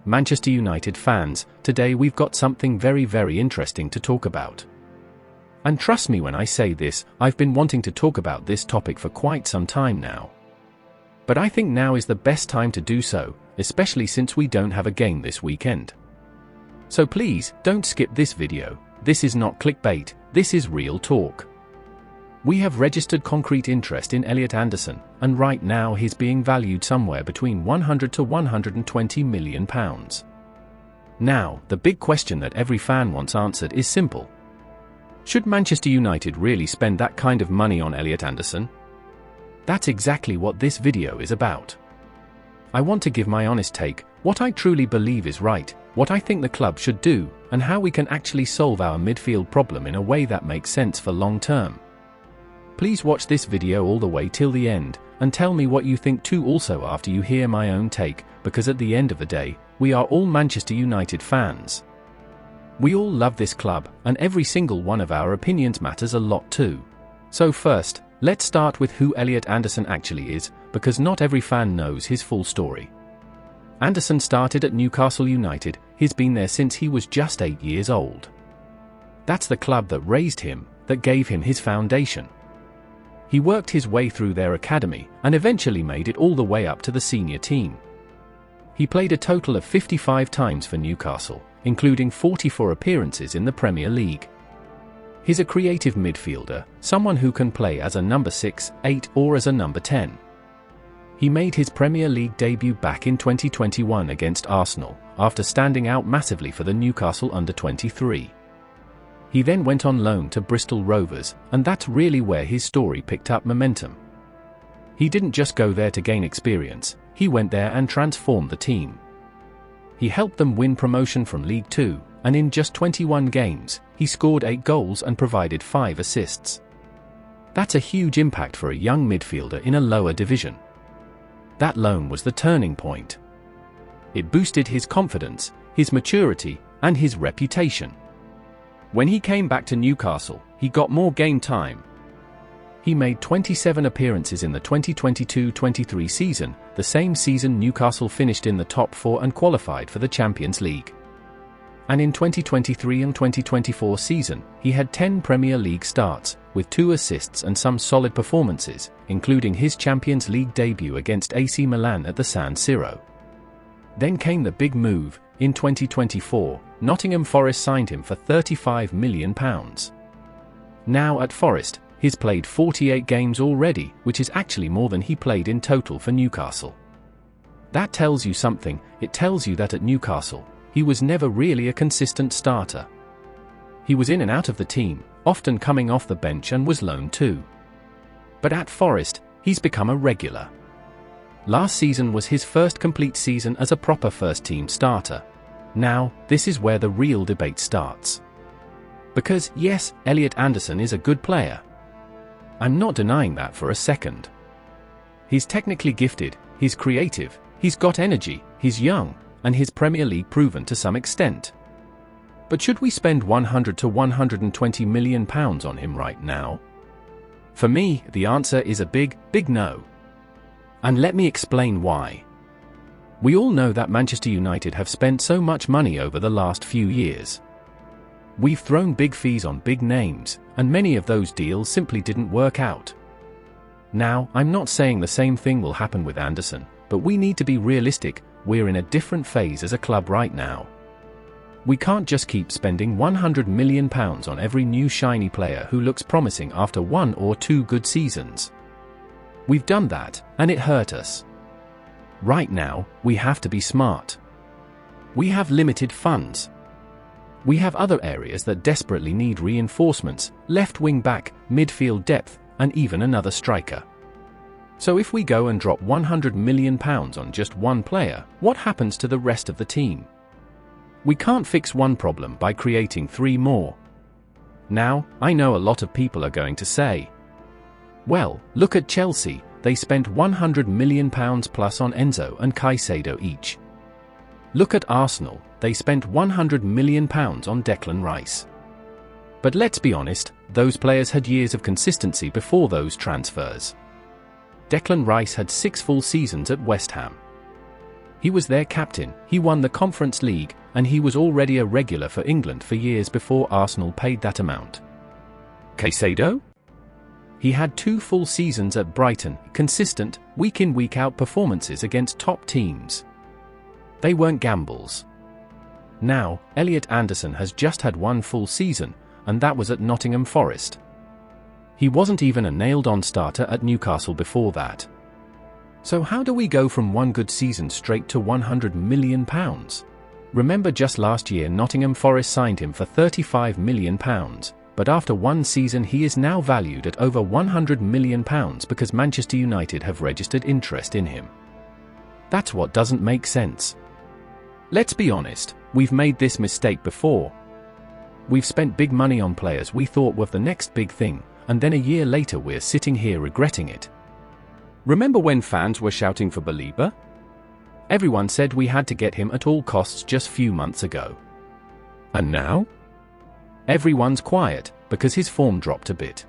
Manchester United fans, today we've got something very interesting to talk about. And trust me when I say this, I've been wanting to talk about this topic for quite some time now. But I think now is the best time to do so, especially since we don't have a game this weekend. So please, don't skip this video. This is not clickbait, this is real talk. We have registered concrete interest in Eliot Anderson, and right now he's being valued somewhere between £100 to £120 million. Now, the big question that every fan wants answered is simple. Should Manchester United really spend that kind of money on Eliot Anderson? That's exactly what this video is about. I want to give my honest take, what I truly believe is right, what I think the club should do, and how we can actually solve our midfield problem in a way that makes sense for long term. Please watch this video all the way till the end, and tell me what you think too also after you hear my own take, because at the end of the day, we are all Manchester United fans. We all love this club, and every single one of our opinions matters a lot too. So first, let's start with who Eliot Anderson actually is, because not every fan knows his full story. Anderson started at Newcastle United, he's been there since he was just 8 years old. That's the club that raised him, that gave him his foundation. He worked his way through their academy, and eventually made it all the way up to the senior team. He played a total of 55 times for Newcastle, including 44 appearances in the Premier League. He's a creative midfielder, someone who can play as a number 6, 8 or as a number 10. He made his Premier League debut back in 2021 against Arsenal, after standing out massively for the Newcastle under-23. He then went on loan to Bristol Rovers, and that's really where his story picked up momentum. He didn't just go there to gain experience, he went there and transformed the team. He helped them win promotion from League 2, and in just 21 games, he scored 8 goals and provided 5 assists. That's a huge impact for a young midfielder in a lower division. That loan was the turning point. It boosted his confidence, his maturity, and his reputation. When he came back to Newcastle, he got more game time. He made 27 appearances in the 2022-23 season, the same season Newcastle finished in the top 4 and qualified for the Champions League. And in 2023 and 2024 season, he had 10 Premier League starts, with 2 assists and some solid performances, including his Champions League debut against AC Milan at the San Siro. Then came the big move. In 2024, Nottingham Forest signed him for £35 million. Now at Forest, he's played 48 games already, which is actually more than he played in total for Newcastle. That tells you something, it tells you that at Newcastle, he was never really a consistent starter. He was in and out of the team, often coming off the bench and was loaned too. But at Forest, he's become a regular. Last season was his first complete season as a proper first-team starter. Now, this is where the real debate starts. Because, yes, Eliot Anderson is a good player. I'm not denying that for a second. He's technically gifted, he's creative, he's got energy, he's young, and he's Premier League proven to some extent. But should we spend £100 to £120 million on him right now? For me, the answer is a big no. And let me explain why. We all know that Manchester United have spent so much money over the last few years. We've thrown big fees on big names, and many of those deals simply didn't work out. Now, I'm not saying the same thing will happen with Anderson, but we need to be realistic, we're in a different phase as a club right now. We can't just keep spending £100 million on every new shiny player who looks promising after 1 or 2 good seasons. We've done that, and it hurt us. Right now, we have to be smart. We have limited funds. We have other areas that desperately need reinforcements, left wing back, midfield depth, and even another striker. So if we go and drop £100 million on just one player, what happens to the rest of the team? We can't fix one problem by creating 3 more. Now, I know a lot of people are going to say, well, look at Chelsea, they spent £100 million plus on Enzo and Caicedo each. Look at Arsenal, they spent £100 million on Declan Rice. But let's be honest, those players had years of consistency before those transfers. Declan Rice had 6 full seasons at West Ham. He was their captain, he won the Conference League, and he was already a regular for England for years before Arsenal paid that amount. Caicedo? He had 2 full seasons at Brighton, consistent, week-in week-out performances against top teams. They weren't gambles. Now, Eliot Anderson has just had 1 full season, and that was at Nottingham Forest. He wasn't even a nailed-on starter at Newcastle before that. So how do we go from 1 good season straight to £100 million? Remember just last year Nottingham Forest signed him for £35 million, but after 1 season he is now valued at over £100 million because Manchester United have registered interest in him. That's what doesn't make sense. Let's be honest, we've made this mistake before. We've spent big money on players we thought were the next big thing, and then a year later we're sitting here regretting it. Remember when fans were shouting for Belieber? Everyone said we had to get him at all costs just few months ago. And now? Everyone's quiet, because his form dropped a bit.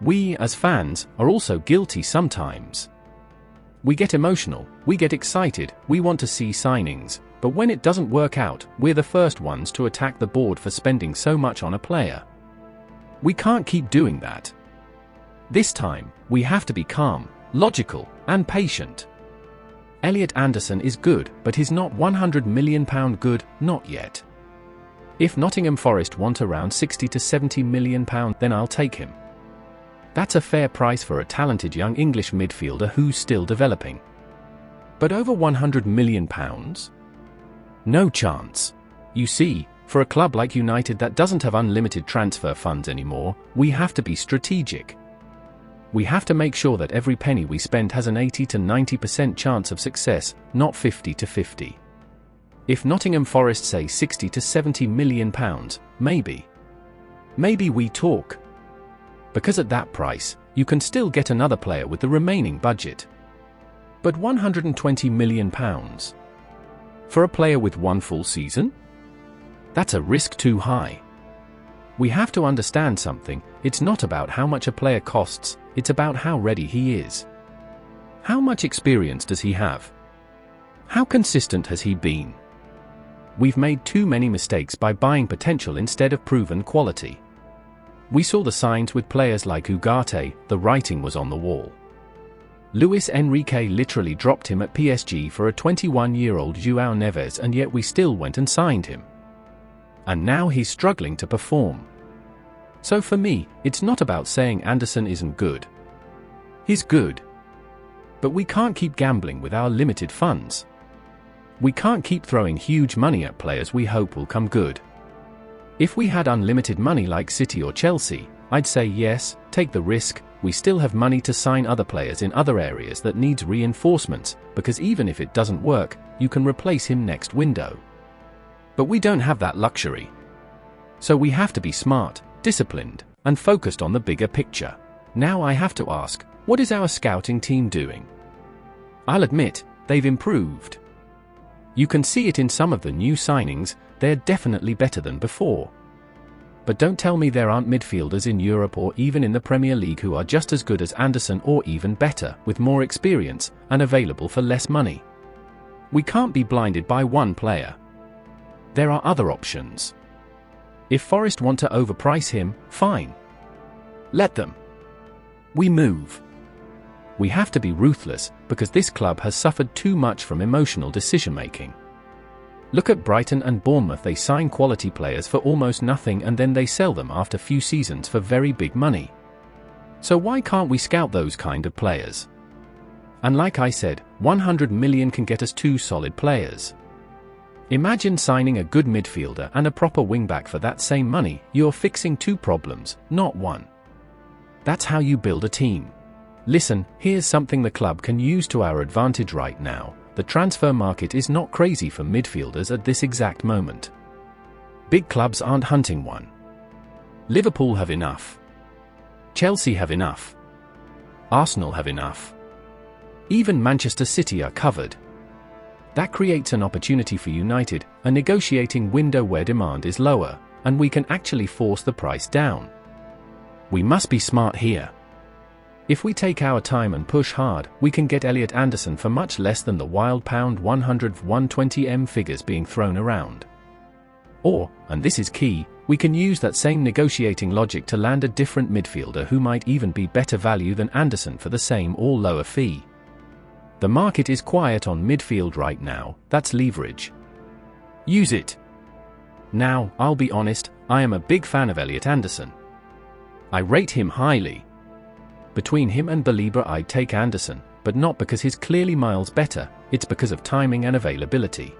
We, as fans, are also guilty sometimes. We get emotional, we get excited, we want to see signings, but when it doesn't work out, we're the first ones to attack the board for spending so much on a player. We can't keep doing that. This time, we have to be calm, logical, and patient. Eliot Anderson is good, but he's not £100 million good, not yet. If Nottingham Forest want around £60 to £70 million, then I'll take him. That's a fair price for a talented young English midfielder who's still developing. But over £100 million? No chance. You see, for a club like United that doesn't have unlimited transfer funds anymore, we have to be strategic. We have to make sure that every penny we spend has an 80 to 90% chance of success, not 50 to 50. If Nottingham Forest say £60 to £70 million, maybe we talk. Because at that price, you can still get another player with the remaining budget. But £120 million? For a player with 1 full season? That's a risk too high. We have to understand something, it's not about how much a player costs, it's about how ready he is. How much experience does he have? How consistent has he been? We've made too many mistakes by buying potential instead of proven quality. We saw the signs with players like Ugarte, the writing was on the wall. Luis Enrique literally dropped him at PSG for a 21-year-old João Neves, and yet we still went and signed him. And now he's struggling to perform. So for me, it's not about saying Anderson isn't good. He's good. But we can't keep gambling with our limited funds. We can't keep throwing huge money at players we hope will come good. If we had unlimited money like City or Chelsea, I'd say yes, take the risk, we still have money to sign other players in other areas that needs reinforcements, because even if it doesn't work, you can replace him next window. But we don't have that luxury. So we have to be smart, disciplined, and focused on the bigger picture. Now I have to ask, what is our scouting team doing? I'll admit, they've improved. You can see it in some of the new signings, they're definitely better than before. But don't tell me there aren't midfielders in Europe or even in the Premier League who are just as good as Anderson or even better, with more experience, and available for less money. We can't be blinded by one player. There are other options. If Forest want to overprice him, fine. Let them. We move. We have to be ruthless, because this club has suffered too much from emotional decision-making. Look at Brighton and Bournemouth, they sign quality players for almost nothing and then they sell them after few seasons for very big money. So why can't we scout those kind of players? And like I said, 100 million can get us 2 solid players. Imagine signing a good midfielder and a proper wingback for that same money, you're fixing 2 problems, not 1. That's how you build a team. Listen, here's something the club can use to our advantage right now. The transfer market is not crazy for midfielders at this exact moment. Big clubs aren't hunting one. Liverpool have enough. Chelsea have enough. Arsenal have enough. Even Manchester City are covered. That creates an opportunity for United, a negotiating window where demand is lower, and we can actually force the price down. We must be smart here. If we take our time and push hard, we can get Eliot Anderson for much less than the wild £100-120m figures being thrown around. Or, and this is key, we can use that same negotiating logic to land a different midfielder who might even be better value than Anderson for the same or lower fee. The market is quiet on midfield right now, that's leverage. Use it. Now, I'll be honest, I am a big fan of Eliot Anderson. I rate him highly. Between him and Belieber I'd take Anderson, but not because he's clearly miles better, it's because of timing and availability.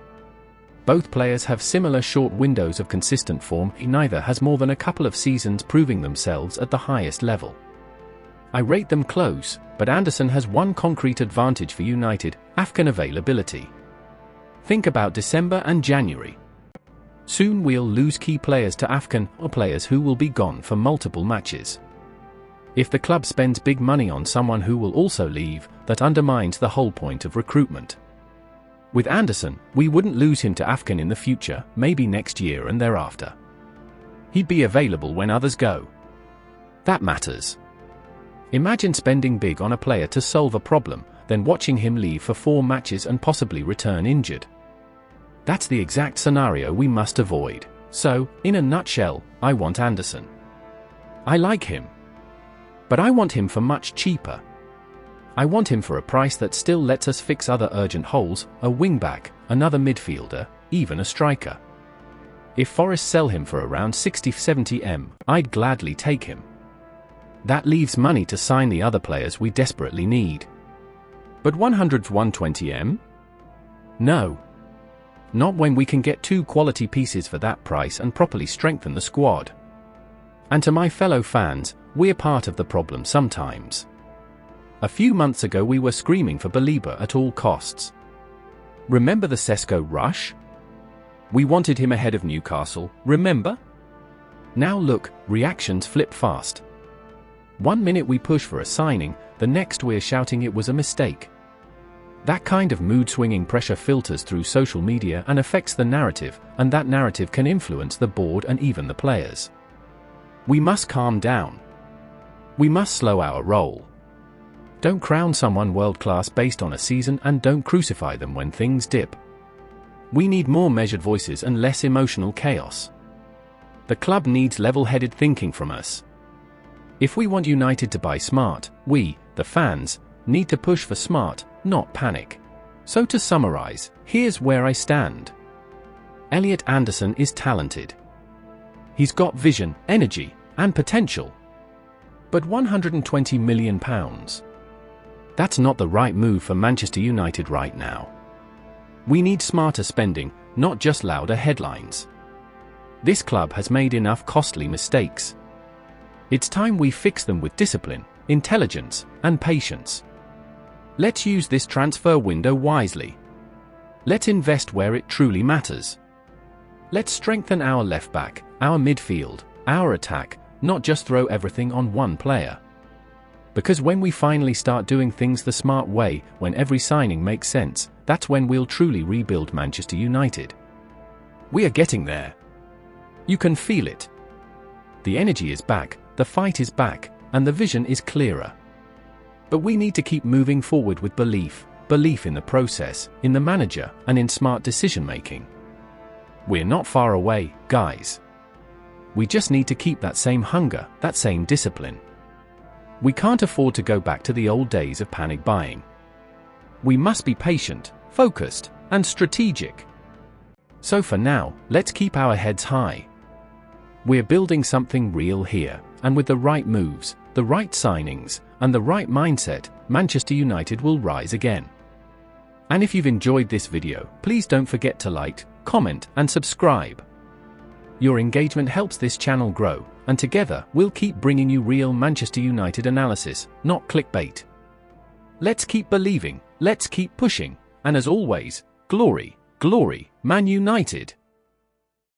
Both players have similar short windows of consistent form, neither has more than a couple of seasons proving themselves at the highest level. I rate them close, but Anderson has one concrete advantage for United: AFCON availability. Think about December and January. Soon we'll lose key players to AFCON, or players who will be gone for multiple matches. If the club spends big money on someone who will also leave, that undermines the whole point of recruitment. With Anderson, we wouldn't lose him to AFCON in the future, maybe next year and thereafter. He'd be available when others go. That matters. Imagine spending big on a player to solve a problem, then watching him leave for 4 matches and possibly return injured. That's the exact scenario we must avoid. So, in a nutshell, I want Anderson. I like him. But I want him for much cheaper. I want him for a price that still lets us fix other urgent holes: a wingback, another midfielder, even a striker. If Forest sell him for around 60-70m, I'd gladly take him. That leaves money to sign the other players we desperately need. But 100-120m? No. Not when we can get 2 quality pieces for that price and properly strengthen the squad. And to my fellow fans, we're part of the problem sometimes. A few months ago we were screaming for Belieber at all costs. Remember the Sesko rush? We wanted him ahead of Newcastle, remember? Now look, reactions flip fast. One minute we push for a signing, the next we're shouting it was a mistake. That kind of mood-swinging pressure filters through social media and affects the narrative, and that narrative can influence the board and even the players. We must calm down. We must slow our roll. Don't crown someone world-class based on a season, and don't crucify them when things dip. We need more measured voices and less emotional chaos. The club needs level-headed thinking from us. If we want United to buy smart, we, the fans, need to push for smart, not panic. So to summarize, here's where I stand. Eliot Anderson is talented. He's got vision, energy, and potential. But £120 million? That's not the right move for Manchester United right now. We need smarter spending, not just louder headlines. This club has made enough costly mistakes. It's time we fix them with discipline, intelligence, and patience. Let's use this transfer window wisely. Let's invest where it truly matters. Let's strengthen our left back, our midfield, our attack, not just throw everything on one player. Because when we finally start doing things the smart way, when every signing makes sense, that's when we'll truly rebuild Manchester United. We are getting there. You can feel it. The energy is back, the fight is back, and the vision is clearer. But we need to keep moving forward with belief in the process, in the manager, and in smart decision-making. We're not far away, guys. We just need to keep that same hunger, that same discipline. We can't afford to go back to the old days of panic buying. We must be patient, focused, and strategic. So for now, let's keep our heads high. We're building something real here, and with the right moves, the right signings, and the right mindset, Manchester United will rise again. And if you've enjoyed this video, please don't forget to like, comment, and subscribe. Your engagement helps this channel grow, and together, we'll keep bringing you real Manchester United analysis, not clickbait. Let's keep believing, let's keep pushing, and as always, glory, glory, Man United!